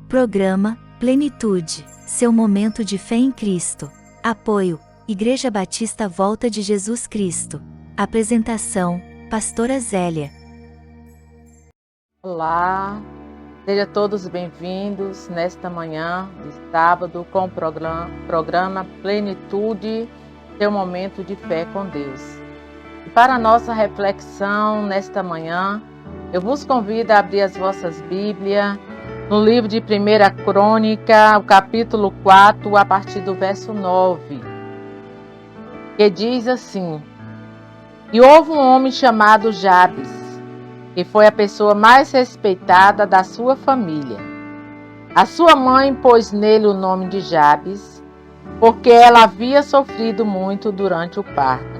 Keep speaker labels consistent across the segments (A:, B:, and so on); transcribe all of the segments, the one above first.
A: Programa Plenitude, seu momento de fé em Cristo. Apoio: Igreja Batista Volta de Jesus Cristo. Apresentação: Pastora Zélia.
B: Olá, sejam todos bem-vindos nesta manhã de sábado com o programa Plenitude, seu momento de fé com Deus. E para a nossa reflexão nesta manhã, eu vos convido a abrir as vossas Bíblias no livro de 1 Crônica, o capítulo 4, a partir do verso 9, que diz assim: E houve um homem chamado Jabes, que foi a pessoa mais respeitada da sua família. A sua mãe pôs nele o nome de Jabes, porque ela havia sofrido muito durante o parto.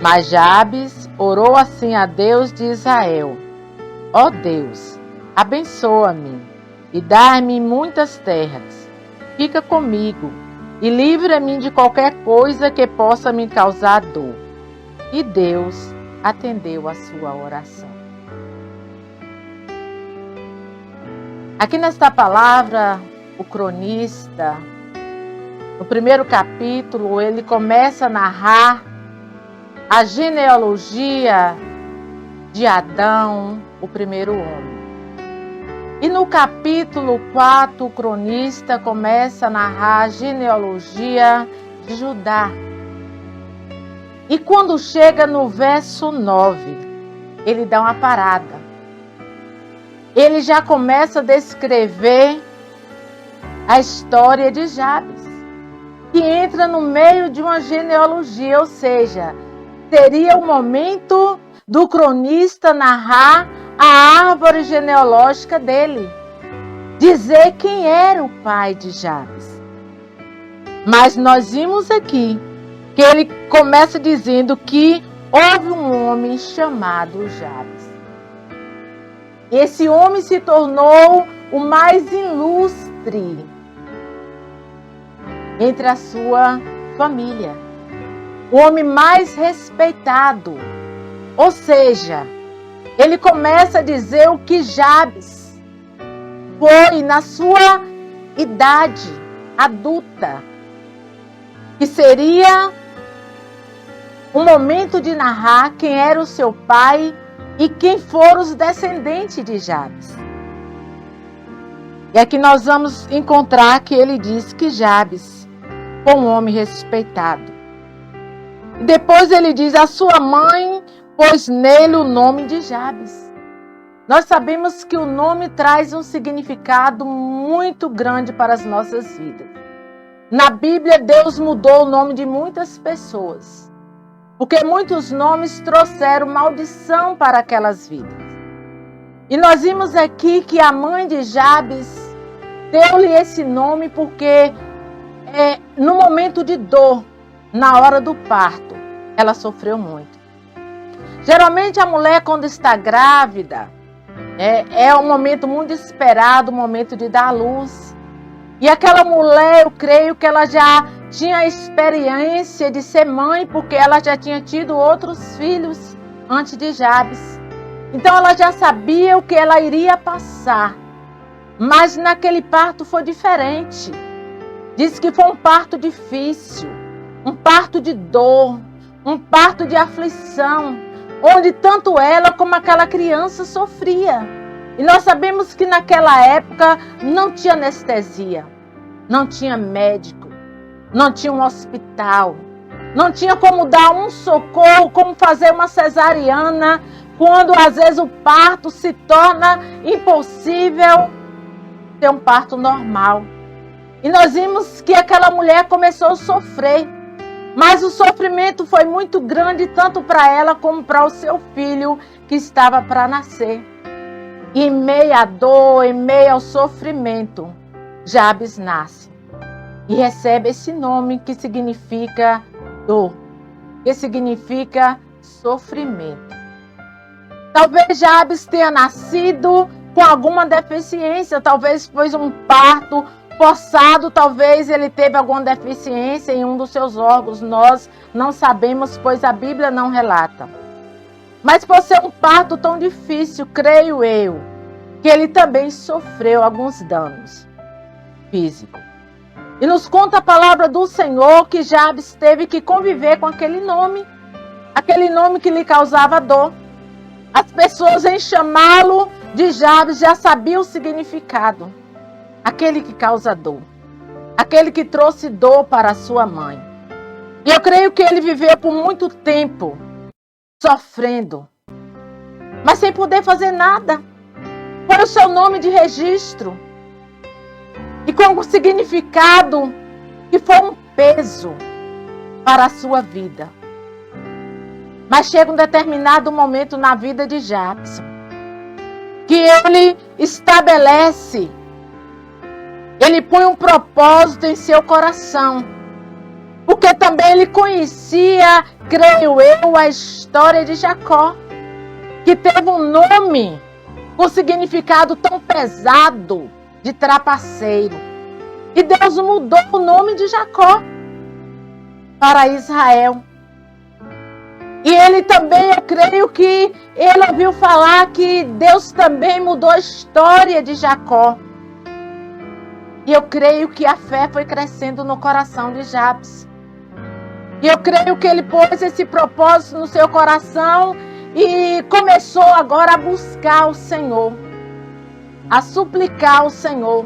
B: Mas Jabes orou assim a Deus de Israel: Ó Deus, abençoa-me e dá-me muitas terras. Fica comigo e livra-me de qualquer coisa que possa me causar dor. E Deus atendeu a sua oração. Aqui nesta palavra, o cronista, no primeiro capítulo, ele começa a narrar a genealogia de Adão, o primeiro homem. E no capítulo 4, o cronista começa a narrar a genealogia de Judá. E quando chega no verso 9, ele dá uma parada. Ele já começa a descrever a história de Jabes, que entra no meio de uma genealogia, ou seja, seria o momento do cronista narrar a árvore genealógica dele, dizer quem era o pai de Jabes. Mas nós vimos aqui que ele começa dizendo que houve um homem chamado Jabes. Esse homem se tornou o mais ilustre entre a sua família, o homem mais respeitado. Ou seja, ele começa a dizer o que Jabes foi na sua idade adulta, que seria o momento de narrar quem era o seu pai e quem foram os descendentes de Jabes. E aqui nós vamos encontrar que ele diz que Jabes foi um homem respeitado. E depois ele diz: a sua mãe pôs nele o nome de Jabes. Nós sabemos que o nome traz um significado muito grande para as nossas vidas. Na Bíblia, Deus mudou o nome de muitas pessoas, porque muitos nomes trouxeram maldição para aquelas vidas. E nós vimos aqui que a mãe de Jabes deu-lhe esse nome porque no momento de dor, na hora do parto, ela sofreu muito. Geralmente a mulher, quando está grávida, é um momento muito esperado, o momento de dar à luz. E aquela mulher, eu creio que ela já tinha a experiência de ser mãe, porque ela já tinha tido outros filhos antes de Jabes. Então ela já sabia o que ela iria passar. Mas naquele parto foi diferente. Diz que foi um parto difícil, um parto de dor, um parto de aflição, onde tanto ela como aquela criança sofria. E nós sabemos que naquela época não tinha anestesia, não tinha médico, não tinha um hospital, não tinha como dar um socorro, como fazer uma cesariana, quando às vezes o parto se torna impossível ter um parto normal. E nós vimos que aquela mulher começou a sofrer, mas o sofrimento foi muito grande, tanto para ela como para o seu filho que estava para nascer. E em meio à dor, em meio ao sofrimento, Jabes nasce e recebe esse nome que significa dor, que significa sofrimento. Talvez Jabes tenha nascido com alguma deficiência, talvez foi um parto forçado, talvez ele teve alguma deficiência em um dos seus órgãos. Nós não sabemos, pois a Bíblia não relata. Mas por ser um parto tão difícil, creio eu, que ele também sofreu alguns danos físicos. E nos conta a palavra do Senhor que Jabes teve que conviver com aquele nome que lhe causava dor. As pessoas, em chamá-lo de Jabes, já sabiam o significado. Aquele que causa dor. Aquele que trouxe dor para a sua mãe. E eu creio que ele viveu por muito tempo sofrendo, mas sem poder fazer nada. Foi o seu nome de registro. E com um significado que foi um peso para a sua vida. Mas chega um determinado momento na vida de Jabes que ele estabelece, ele põe um propósito em seu coração. Porque também ele conhecia, creio eu, a história de Jacó, que teve um nome com significado tão pesado de trapaceiro. E Deus mudou o nome de Jacó para Israel. E ele também, eu creio que ele ouviu falar que Deus também mudou a história de Jacó. E eu creio que a fé foi crescendo no coração de Jabes. E eu creio que ele pôs esse propósito no seu coração e começou agora a buscar o Senhor, a suplicar ao Senhor.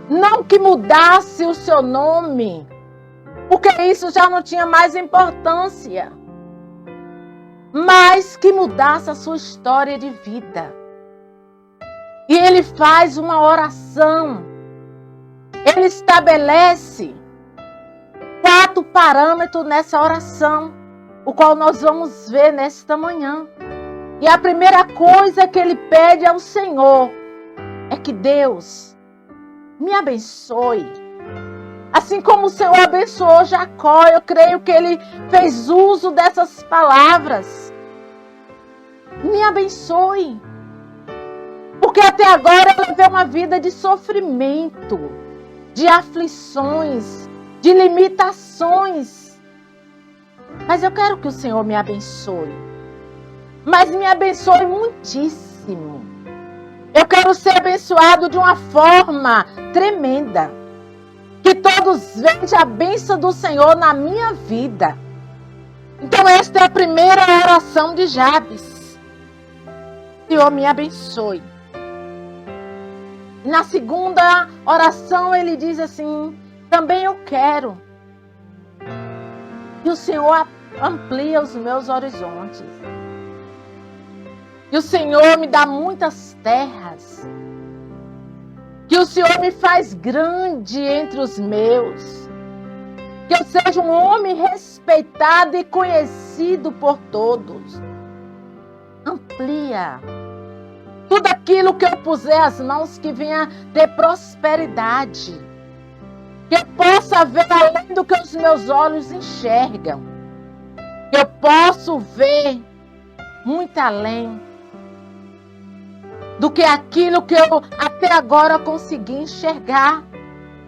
B: Não que mudasse o seu nome, porque isso já não tinha mais importância, mas que mudasse a sua história de vida. E ele faz uma oração, ele estabelece 4 parâmetros nessa oração, o qual nós vamos ver nesta manhã. E a primeira coisa que ele pede ao Senhor é que Deus me abençoe. Assim como o Senhor abençoou Jacó, eu creio que ele fez uso dessas palavras. Me abençoe. Porque até agora ela viveu uma vida de sofrimento, de aflições, de limitações. Mas eu quero que o Senhor me abençoe. Mas me abençoe muitíssimo. Eu quero ser abençoado de uma forma tremenda. Que todos vejam a bênção do Senhor na minha vida. Então esta é a primeira oração de Jabes. Senhor, me abençoe. Na segunda oração ele diz assim: também eu quero que o Senhor amplie os meus horizontes. Que o Senhor me dá muitas terras. Que o Senhor me faz grande entre os meus. Que eu seja um homem respeitado e conhecido por todos. Amplia. Tudo aquilo que eu puser as mãos, que venha ter prosperidade. Que eu possa ver além do que os meus olhos enxergam. Que eu possa ver muito além do que aquilo que eu até agora consegui enxergar.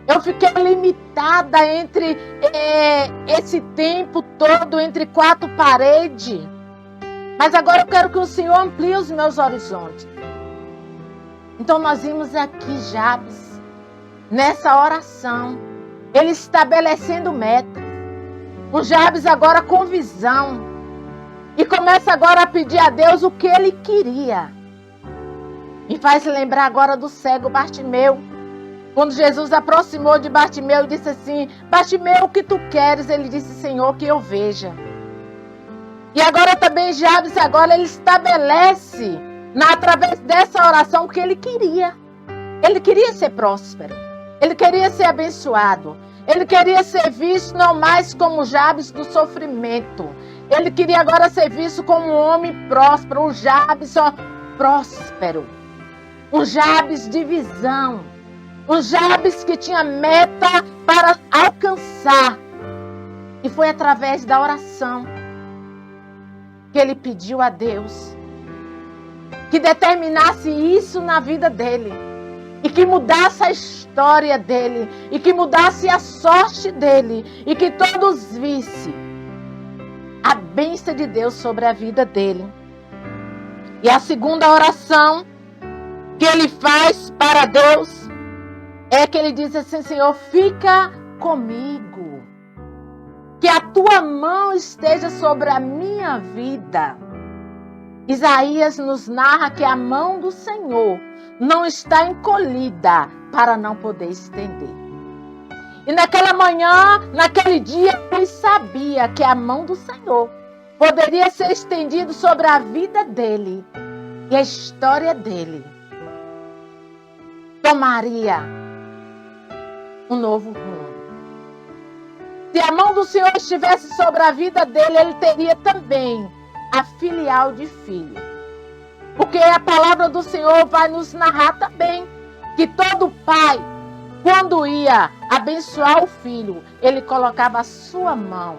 B: Eu fiquei limitada entre esse tempo todo, entre 4 paredes. Mas agora eu quero que o Senhor amplie os meus horizontes. Então nós vimos aqui Jabes, nessa oração, ele estabelecendo metas. Um Jabes agora com visão. E começa agora a pedir a Deus o que ele queria. Me faz lembrar agora do cego Bartimeu. Quando Jesus aproximou de Bartimeu e disse assim: Bartimeu, o que tu queres? Ele disse: Senhor, que eu veja. E agora também Jabes, agora ele estabelece, através dessa oração, o que ele queria. Ele queria ser próspero. Ele queria ser abençoado. Ele queria ser visto não mais como Jabes do sofrimento. Ele queria agora ser visto como um homem próspero. Um Jabes próspero. Um Jabes de visão. Um Jabes que tinha meta para alcançar. E foi através da oração que ele pediu a Deus que determinasse isso na vida dele. E que mudasse a história dele. E que mudasse a sorte dele. E que todos vissem a bênção de Deus sobre a vida dele. E a segunda oração que ele faz para Deus é que ele diz assim: Senhor, fica comigo, que a tua mão esteja sobre a minha vida. Isaías nos narra que a mão do Senhor não está encolhida para não poder estender. E naquela manhã, naquele dia, ele sabia que a mão do Senhor poderia ser estendida sobre a vida dele e a história dele tomaria um novo rumo. Se a mão do Senhor estivesse sobre a vida dele, ele teria também a filial de filho. Porque a palavra do Senhor vai nos narrar também que todo pai, quando ia abençoar o filho, ele colocava a sua mão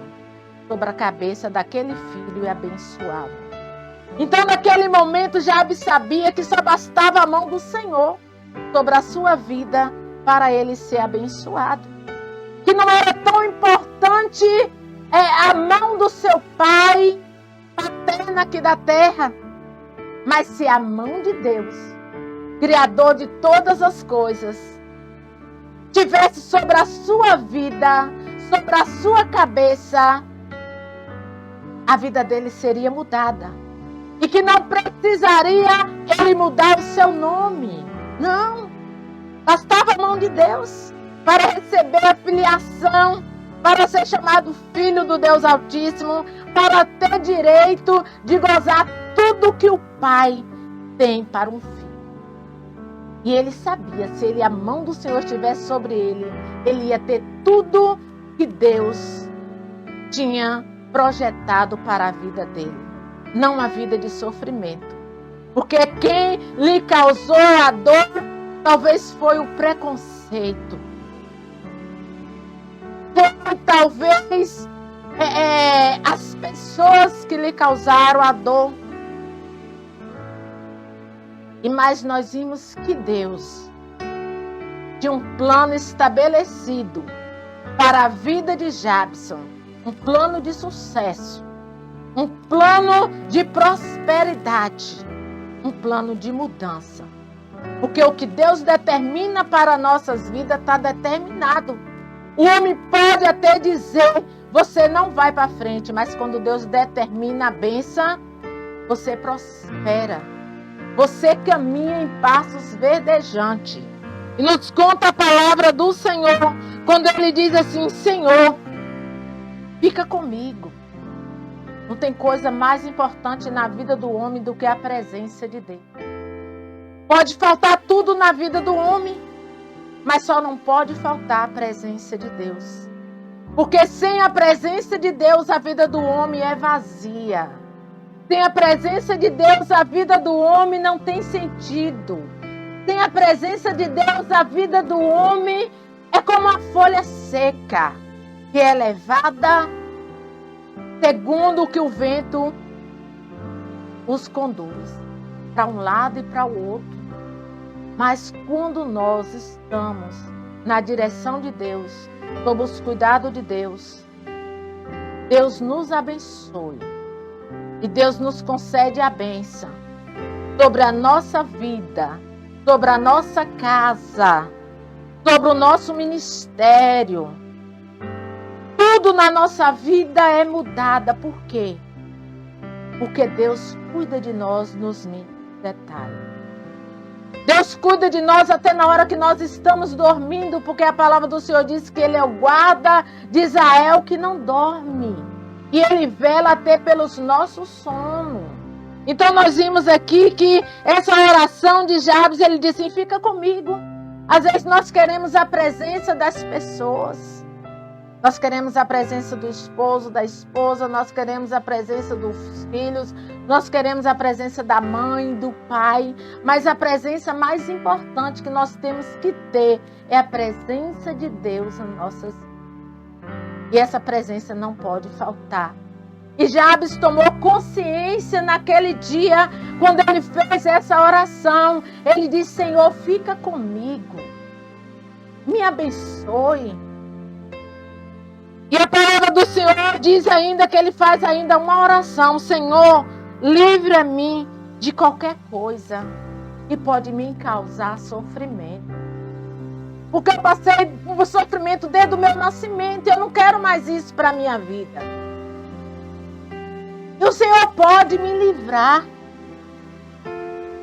B: sobre a cabeça daquele filho e abençoava. Então, naquele momento, Jabes sabia que só bastava a mão do Senhor sobre a sua vida para ele ser abençoado. Que não era tão importante a mão do seu pai paterna aqui da terra, mas se a mão de Deus, Criador de todas as coisas, tivesse sobre a sua vida, sobre a sua cabeça, a vida dele seria mudada. E que não precisaria ele mudar o seu nome. Não. Bastava a mão de Deus para receber a filiação, para ser chamado filho do Deus Altíssimo, para ter direito de gozar tudo que o pai tem para um filho. E ele sabia, se a mão do Senhor estivesse sobre ele, ele ia ter tudo que Deus tinha projetado para a vida dele. Não a vida de sofrimento. Porque quem lhe causou a dor, talvez foi o preconceito. Foi talvez as pessoas que lhe causaram a dor. E mais nós vimos que Deus tinha um plano estabelecido para a vida de Jabson, um plano de sucesso, um plano de prosperidade, um plano de mudança. Porque o que Deus determina para nossas vidas está determinado. O homem pode até dizer, você não vai para frente, mas quando Deus determina a bênção, você prospera. Você caminha em passos verdejantes. E nos conta a palavra do Senhor, quando ele diz assim: Senhor, fica comigo. Não tem coisa mais importante na vida do homem do que a presença de Deus. Pode faltar tudo na vida do homem, mas só não pode faltar a presença de Deus. Porque sem a presença de Deus, a vida do homem é vazia. Sem a presença de Deus, a vida do homem não tem sentido. Sem a presença de Deus, a vida do homem é como a folha seca, que é levada segundo o que o vento os conduz, para um lado e para o outro. Mas quando nós estamos na direção de Deus, sob os cuidados de Deus, Deus nos abençoe. E Deus nos concede a bênção sobre a nossa vida, sobre a nossa casa, sobre o nosso ministério. Tudo na nossa vida é mudada. Por quê? Porque Deus cuida de nós nos mínimos detalhes. Deus cuida de nós até na hora que nós estamos dormindo, porque a palavra do Senhor diz que Ele é o guarda de Israel que não dorme. E Ele vela até pelos nossos sonos. Então nós vimos aqui que essa oração de Jabes, ele disse, fica comigo. Às vezes nós queremos a presença das pessoas. Nós queremos a presença do esposo, da esposa, nós queremos a presença dos filhos, nós queremos a presença da mãe, do pai. Mas a presença mais importante que nós temos que ter é a presença de Deus em nossas vidas. E essa presença não pode faltar. E Jabes tomou consciência naquele dia, quando ele fez essa oração. Ele disse, Senhor, fica comigo. Me abençoe. E a palavra do Senhor diz ainda que ele faz ainda uma oração. Senhor, livra-me de qualquer coisa e pode me causar sofrimento. Porque eu passei por sofrimento desde o meu nascimento e eu não quero mais isso para a minha vida. E o Senhor pode me livrar.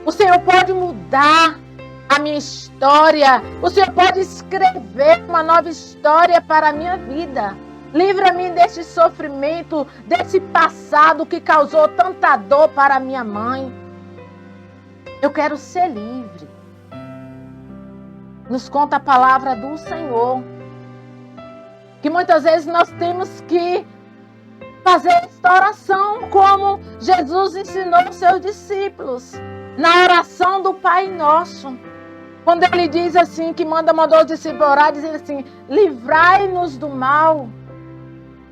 B: O Senhor pode mudar a minha história. O Senhor pode escrever uma nova história para a minha vida. Livra-me desse sofrimento, desse passado que causou tanta dor para a minha mãe. Eu quero ser livre. Nos conta a palavra do Senhor, que muitas vezes nós temos que fazer esta oração como Jesus ensinou os seus discípulos, na oração do Pai Nosso. Quando ele diz assim, que mandou os discípulos orar, dizendo assim, livrai-nos do mal.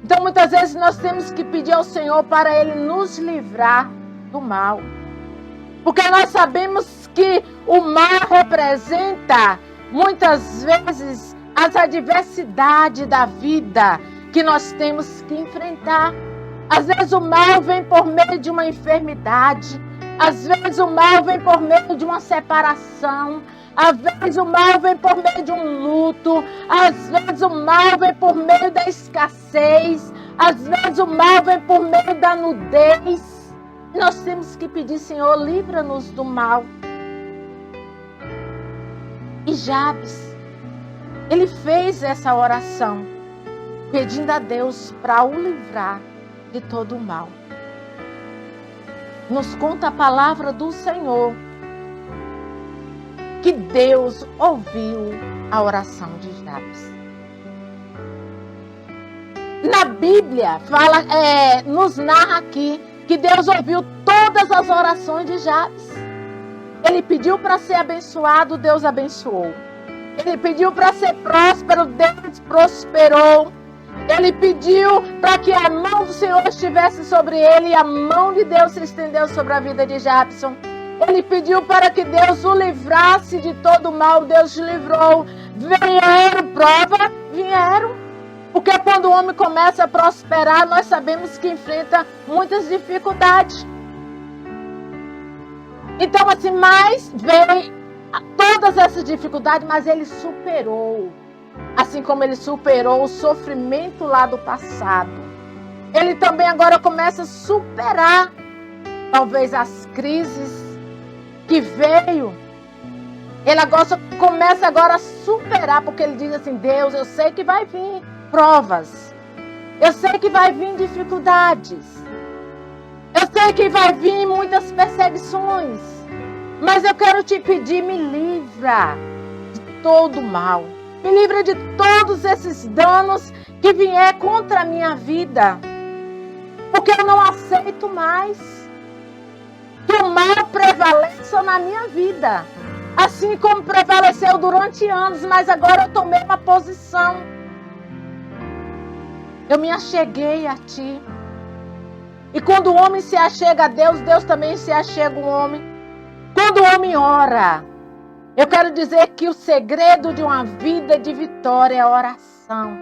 B: Então muitas vezes nós temos que pedir ao Senhor para Ele nos livrar do mal. Porque nós sabemos que o mal representa muitas vezes as adversidades da vida que nós temos que enfrentar. Às vezes o mal vem por meio de uma enfermidade. Às vezes o mal vem por meio de uma separação. Às vezes o mal vem por meio de um luto. Às vezes o mal vem por meio da escassez. Às vezes o mal vem por meio da nudez. Nós temos que pedir, Senhor, livra-nos do mal. E Jabes, ele fez essa oração, pedindo a Deus para o livrar de todo o mal. Nos conta a palavra do Senhor, que Deus ouviu a oração de Jabes. Na Bíblia, nos narra aqui que Deus ouviu todas as orações de Jabes. Ele pediu para ser abençoado, Deus abençoou. Ele pediu para ser próspero, Deus prosperou. Ele pediu para que a mão do Senhor estivesse sobre ele e a mão de Deus se estendeu sobre a vida de Jabson. Ele pediu para que Deus o livrasse de todo o mal, Deus livrou. Vieram prova? Vieram. Porque quando o homem começa a prosperar, nós sabemos que enfrenta muitas dificuldades. Então, assim, mas veio todas essas dificuldades, mas ele superou. Assim como ele superou o sofrimento lá do passado. Ele também agora começa a superar, talvez, as crises que veio. Ele começa agora a superar, porque ele diz assim, Deus, eu sei que vai vir provas. Eu sei que vai vir dificuldades. Eu sei que vai vir muitas perseguições. Mas eu quero te pedir, me livra de todo mal. Me livra de todos esses danos que vier contra a minha vida. Porque eu não aceito mais que o mal prevaleça na minha vida. Assim como prevaleceu durante anos, mas agora eu tomei uma posição. Eu me acheguei a ti. E quando o homem se achega a Deus, Deus também se achega ao homem. Quando o homem ora, eu quero dizer que o segredo de uma vida de vitória é a oração.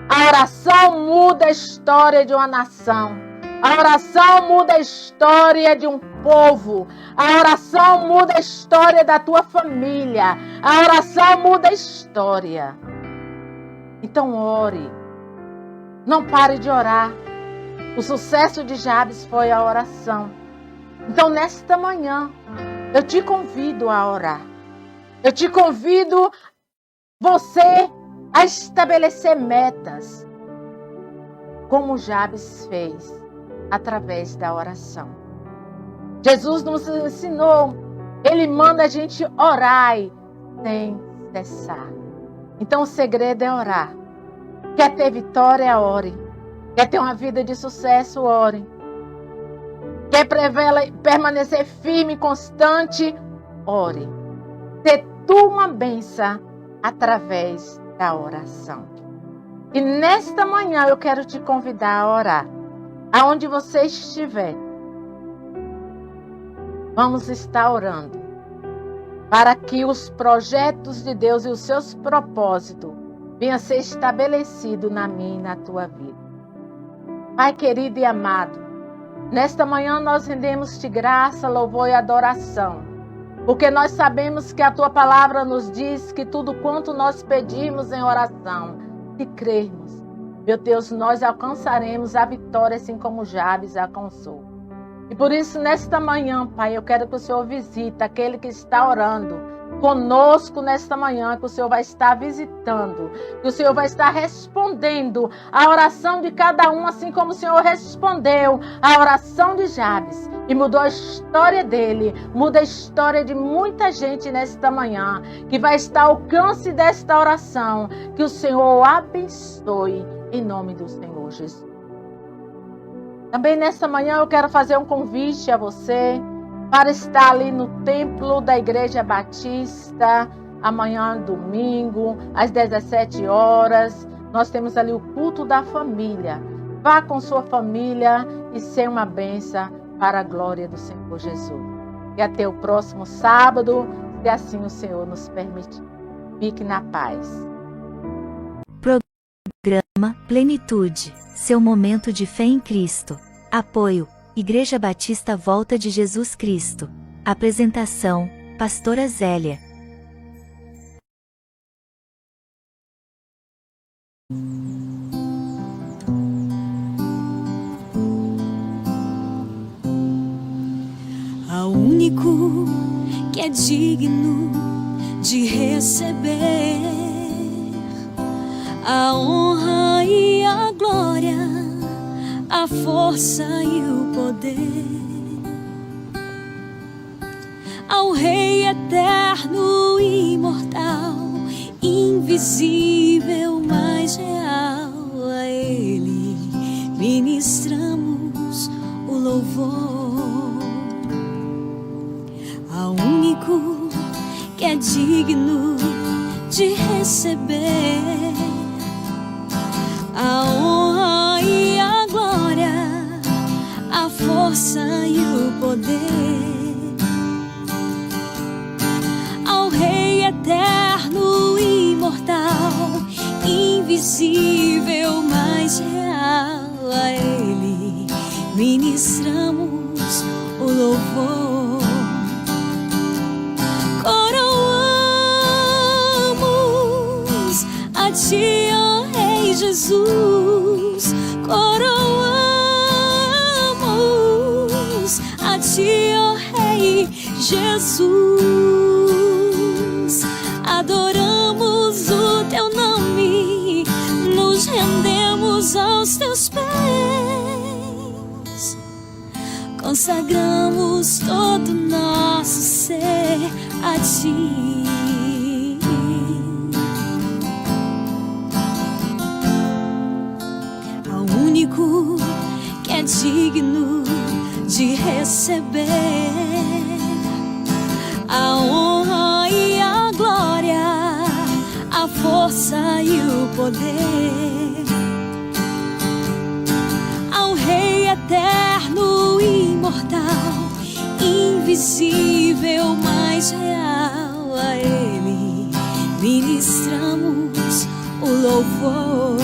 B: A oração muda a história de uma nação. A oração muda a história de um povo. A oração muda a história da tua família. A oração muda a história. Então ore. Não pare de orar. O sucesso de Jabes foi a oração. Então nesta manhã, eu te convido a orar. Eu te convido você a estabelecer metas, como Jabes fez através da oração. Jesus nos ensinou, ele manda a gente orar sem cessar. Então o segredo é orar. Quer ter vitória, ore. Quer ter uma vida de sucesso, ore. Quer permanecer firme e constante, ore. Ser tu uma bênção através da oração. E nesta manhã eu quero te convidar a orar. Aonde você estiver, vamos estar orando para que os projetos de Deus e os seus propósitos venham a ser estabelecidos na minha e na tua vida. Pai querido e amado, nesta manhã nós rendemos-te graça, louvor e adoração porque nós sabemos que a Tua palavra nos diz que tudo quanto nós pedimos em oração, se crermos, meu Deus, nós alcançaremos a vitória assim como Jabes alcançou. E por isso, nesta manhã, Pai, eu quero que o Senhor visite aquele que está orando conosco nesta manhã, que o Senhor vai estar visitando, que o Senhor vai estar respondendo a oração de cada um, assim como o Senhor respondeu a oração de Jabes e mudou a história dele, muda a história de muita gente nesta manhã, que vai estar ao alcance desta oração, que o Senhor abençoe em nome do Senhor Jesus. Também nesta manhã eu quero fazer um convite a você para estar ali no templo da Igreja Batista, amanhã, domingo, às 17 horas. Nós temos ali o culto da família. Vá com sua família e seja uma bênção para a glória do Senhor Jesus. E até o próximo sábado, se assim o Senhor nos permitir. Fique na paz.
A: Programa Plenitude, seu momento de fé em Cristo. Apoio: Igreja Batista Volta de Jesus Cristo. Apresentação: Pastora Zélia.
C: Ao único que é digno de receber a honra e a glória, a força e o poder, ao Rei eterno e imortal, invisível, mas real, a Ele ministramos o louvor. Ao único que é digno de receber a honra e a glória, a força e o poder, ao Rei eterno e imortal, invisível, mas real, a Ele ministramos o louvor. Coroamos a Ti, ó Rei Jesus, coroamos a Ti, ó Rei Jesus, adoramos o Teu nome, nos rendemos aos Teus pés, consagramos todo nosso ser a Ti. Ao único que é digno de receber a honra e a glória, a força e o poder, ao Rei eterno e imortal, invisível, mas real, a Ele ministramos o louvor.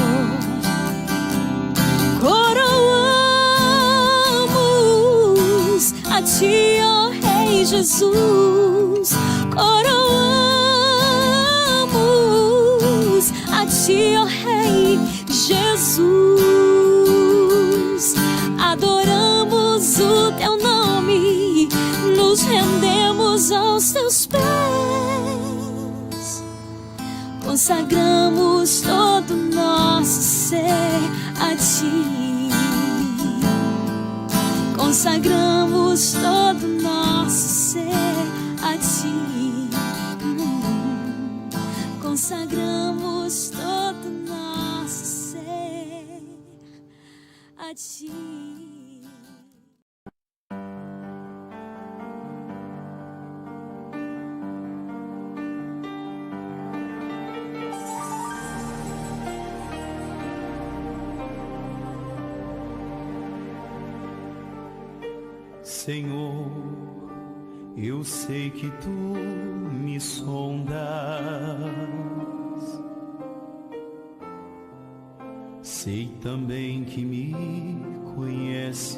C: Coroamos a Ti, ó Rei Jesus, coroamos a Ti, ó Rei Jesus, adoramos o Teu nome, nos rendemos aos Teus pés, consagramos todo nosso ser a Ti, consagramos todo nosso ser a Ti, consagramos todo nosso ser a Ti.
D: Senhor, eu sei que Tu me sondas, sei também que me conheces,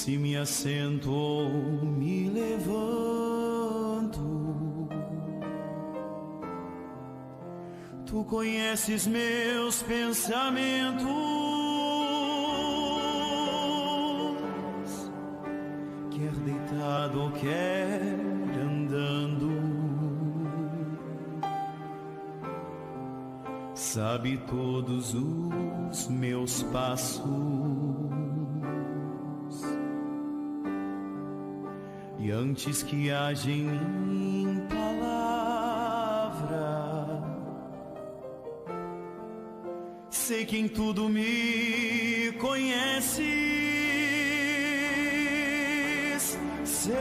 D: se me assento ou me levanto, tu conheces meus pensamentos, quer deitado ou quer andando, sabe todos os meus passos. E antes que haja em mim palavra, sei que em tudo me conheces, Senhor.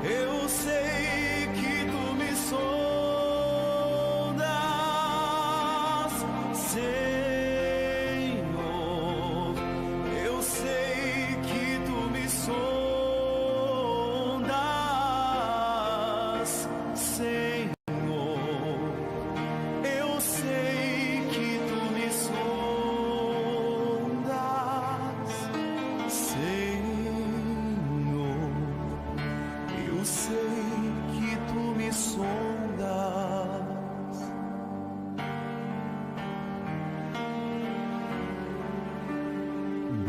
D: Eu sei que tu me sondas, Senhor. Eu sei que tu me sondas, Senhor. Eu sei que tu me sondas, Senhor. Eu sei que tu me sondas.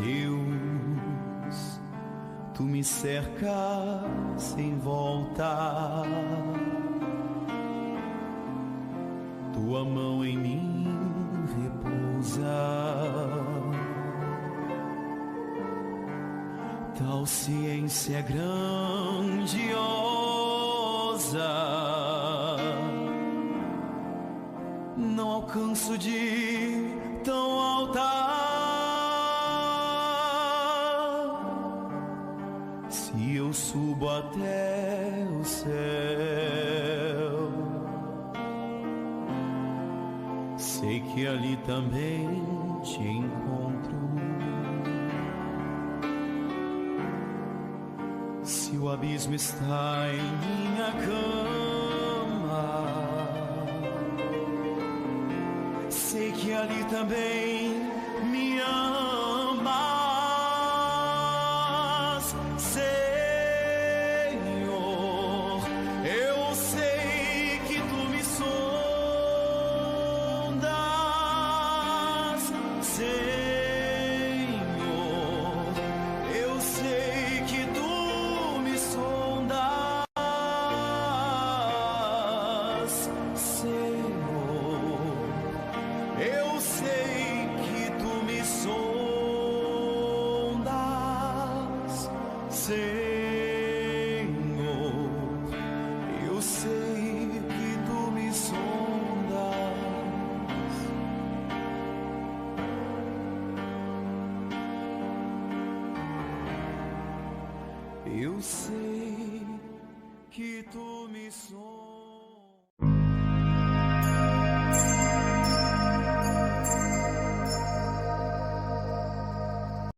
D: Deus, tu me cercas em volta, tua mão em mim repousa, tal ciência é grandiosa, não alcanço de tão alta. Se eu subo até o céu, sei que ali também te encontro. Se o abismo está em minha cama, sei que ali também me amas, Senhor. Eu sei que tu me sondas, Senhor. Eu sei que tu me sondas, Senhor. Eu sei que tu me sondas, Senhor. Eu sei que tu me sondas. Eu sei que tu me sondas.